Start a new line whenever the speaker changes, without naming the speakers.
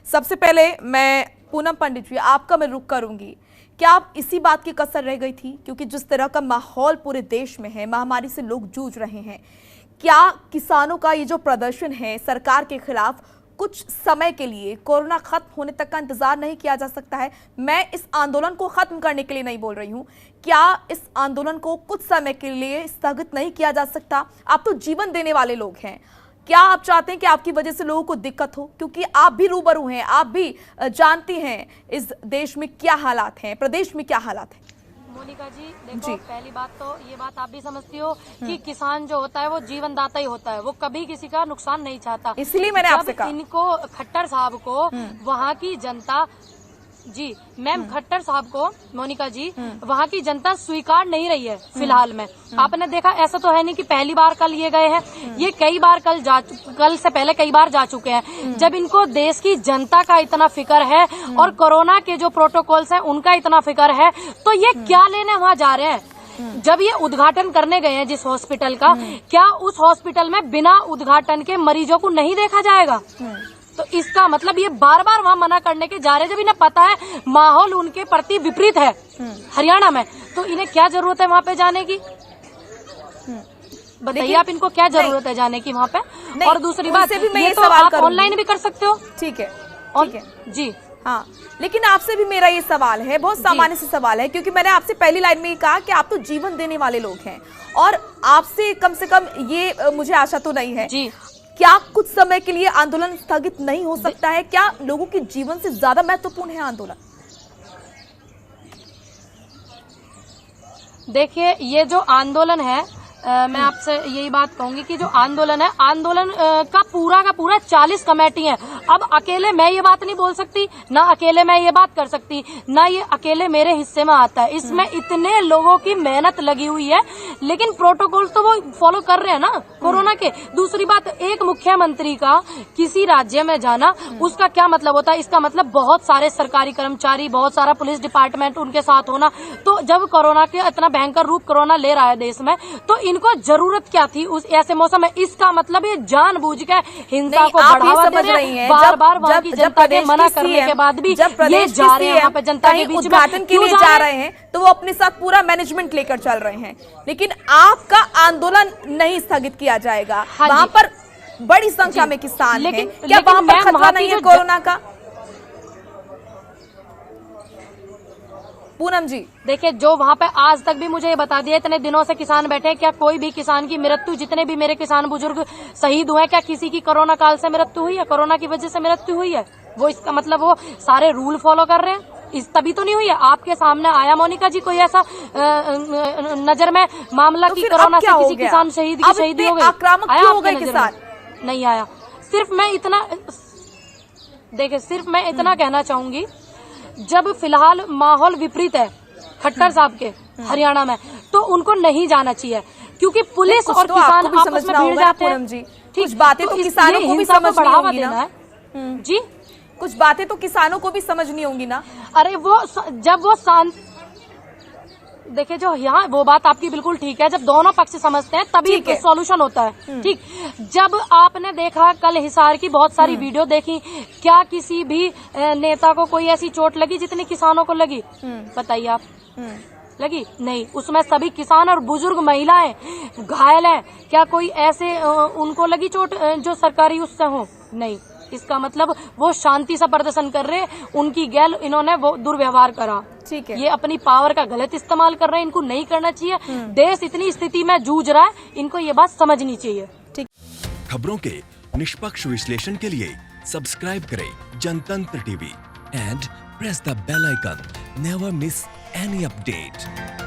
सबसे पहले मैं पूनम पंडित जी आपका मैं रुख करूंगी। क्या आप इसी बात की कसर रह गई थी, क्योंकि जिस तरह का माहौल पूरे देश में है, महामारी से लोग जूझ रहे हैं, क्या किसानों का ये जो प्रदर्शन है सरकार के खिलाफ, कुछ समय के लिए कोरोना खत्म होने तक का इंतजार नहीं किया जा सकता है? मैं इस आंदोलन को खत्म करने के लिए नहीं बोल रही हूँ, क्या इस आंदोलन को कुछ समय के लिए स्थगित नहीं किया जा सकता? आप तो जीवन देने वाले लोग हैं। क्या आप चाहते हैं कि आपकी वजह से लोगों को दिक्कत हो? क्योंकि आप भी रूबरू हैं, आप भी जानती हैं इस देश में क्या हालात हैं, प्रदेश में क्या हालात हैं।
मोनिका जी देखो, पहली बात तो ये बात आप भी समझती हो कि किसान जो होता है वो जीवनदाता ही होता है, वो कभी किसी का नुकसान नहीं चाहता।
इसलिए मैंने आपसे कहा
इनको खट्टर साहब को वहाँ की जनता जी मैम खट्टर साहब को मोनिका जी वहाँ की जनता स्वीकार नहीं रही है फिलहाल में। आपने देखा, ऐसा तो है नहीं कि पहली बार कल ये गए हैं, ये कई बार कल से पहले कई बार जा चुके हैं। जब इनको देश की जनता का इतना फिक्र है और कोरोना के जो प्रोटोकॉल्स हैं उनका इतना फिक्र है, तो ये क्या लेने वहाँ जा रहे हैं? जब ये उद्घाटन करने गए हैं जिस हॉस्पिटल का, क्या उस हॉस्पिटल में बिना उद्घाटन के मरीजों को नहीं देखा जाएगा? तो इसका मतलब ये बार बार वहाँ मना करने के जा रहे हैं, जब इन्हें पता है माहौल उनके प्रति विपरीत है हरियाणा में, तो इन्हें क्या जरूरत है वहाँ पे जाने की? बताइए आप, इनको क्या जरूरत है जाने की वहाँ पे? और दूसरी बात, ये तो आप ऑनलाइन भी कर सकते हो।
ठीक है, ठीक है
जी
हाँ, लेकिन आपसे भी मेरा ये सवाल है, बहुत सामान्य से सवाल है, क्योंकि मैंने आपसे पहली लाइन में ही कहा कि आप तो जीवन देने वाले लोग हैं और आपसे कम से कम ये मुझे आशा तो नहीं है
जी,
क्या कुछ समय के लिए आंदोलन स्थगित नहीं हो सकता है? क्या लोगों के जीवन से ज्यादा महत्वपूर्ण है आंदोलन?
देखिए, ये जो आंदोलन है मैं आपसे यही बात कहूंगी कि जो आंदोलन है, आंदोलन का पूरा 40 कमेटी है। अब अकेले मैं ये बात नहीं बोल सकती, ना अकेले मैं ये बात कर सकती, ना ये अकेले मेरे हिस्से में आता है। इसमें इतने लोगों की मेहनत लगी हुई है, लेकिन प्रोटोकॉल तो वो फॉलो कर रहे हैं ना कोरोना के। दूसरी बात, एक मुख्यमंत्री का किसी राज्य में जाना, उसका क्या मतलब होता है? इसका मतलब बहुत सारे सरकारी कर्मचारी, बहुत सारा पुलिस डिपार्टमेंट उनके साथ होना। तो जब कोरोना के इतना भयंकर रूप कोरोना ले रहा है देश में, तो इनको जरूरत क्या थी उस ऐसे मौसम में? इसका मतलब ये जानबूझ के हिंसा को बढ़ावा दे रहे हैं। बार बार वहाँ की जनता के मना करने के बाद भी ये जा रहे हैं वहाँ पे जनता के बीच में।
उद्घाटन के लिए जा रहे हैं तो वो अपने साथ पूरा मैनेजमेंट लेकर चल रहे हैं, लेकिन आपका आंदोलन नहीं स्थगित किया जाएगा। वहाँ पर बड़ी संख्या में किसान हैं, क्या वहाँ पर खतरा नहीं है कोरोना का? पूनम जी
देखिए, जो वहाँ पे आज तक भी मुझे ये बता दिया, इतने दिनों से किसान बैठे हैं, क्या कोई भी किसान की मृत्यु, जितने भी मेरे किसान बुजुर्ग शहीद हुए, क्या किसी की कोरोना काल से मृत्यु हुई है? कोरोना की वजह से मृत्यु हुई है? वो इसका मतलब वो सारे रूल फॉलो कर रहे हैं, इस तभी तो नहीं हुई है। आपके सामने आया मोनिका जी कोई ऐसा नजर में मामला की कोरोना से किसी किसान शहीद की शहीदी हो गई?
आक्रामक क्यों हो गए किसान?
नहीं आया। सिर्फ मैं इतना कहना चाहूंगी, जब फिलहाल माहौल विपरीत है खट्टर साहब के हरियाणा में, तो उनको नहीं जाना चाहिए, क्योंकि पुलिस और किसान आपस में भिड़ जाते हैं।
कुछ बातें तो किसानों को भी समझनी होंगी ना
जी,
कुछ बातें तो किसानों को भी समझनी होंगी ना।
अरे वो जब वो शांत, देखिए जो यहाँ वो बात आपकी बिल्कुल ठीक है, जब दोनों पक्ष समझते हैं तभी सॉल्यूशन होता है। ठीक, जब आपने देखा कल हिसार की बहुत सारी वीडियो देखी, क्या किसी भी नेता को कोई ऐसी चोट लगी जितनी किसानों को लगी? बताइए आप, लगी? नहीं। उसमें सभी किसान और बुजुर्ग महिलाएं घायल हैं। क्या कोई ऐसे उनको लगी चोट जो सरकारी उससे हो? नहीं। इसका मतलब वो शांति से प्रदर्शन कर रहे, उनकी गैल इन्होंने वो दुर्व्यवहार करा।
ठीक है,
ये अपनी पावर का गलत इस्तेमाल कर रहे हैं, इनको नहीं करना चाहिए। देश इतनी स्थिति में जूझ रहा है, इनको ये बात समझनी चाहिए। ठीक,
खबरों के निष्पक्ष विश्लेषण के लिए सब्सक्राइब करें Jantantra TV and press the bell icon. Never miss any update.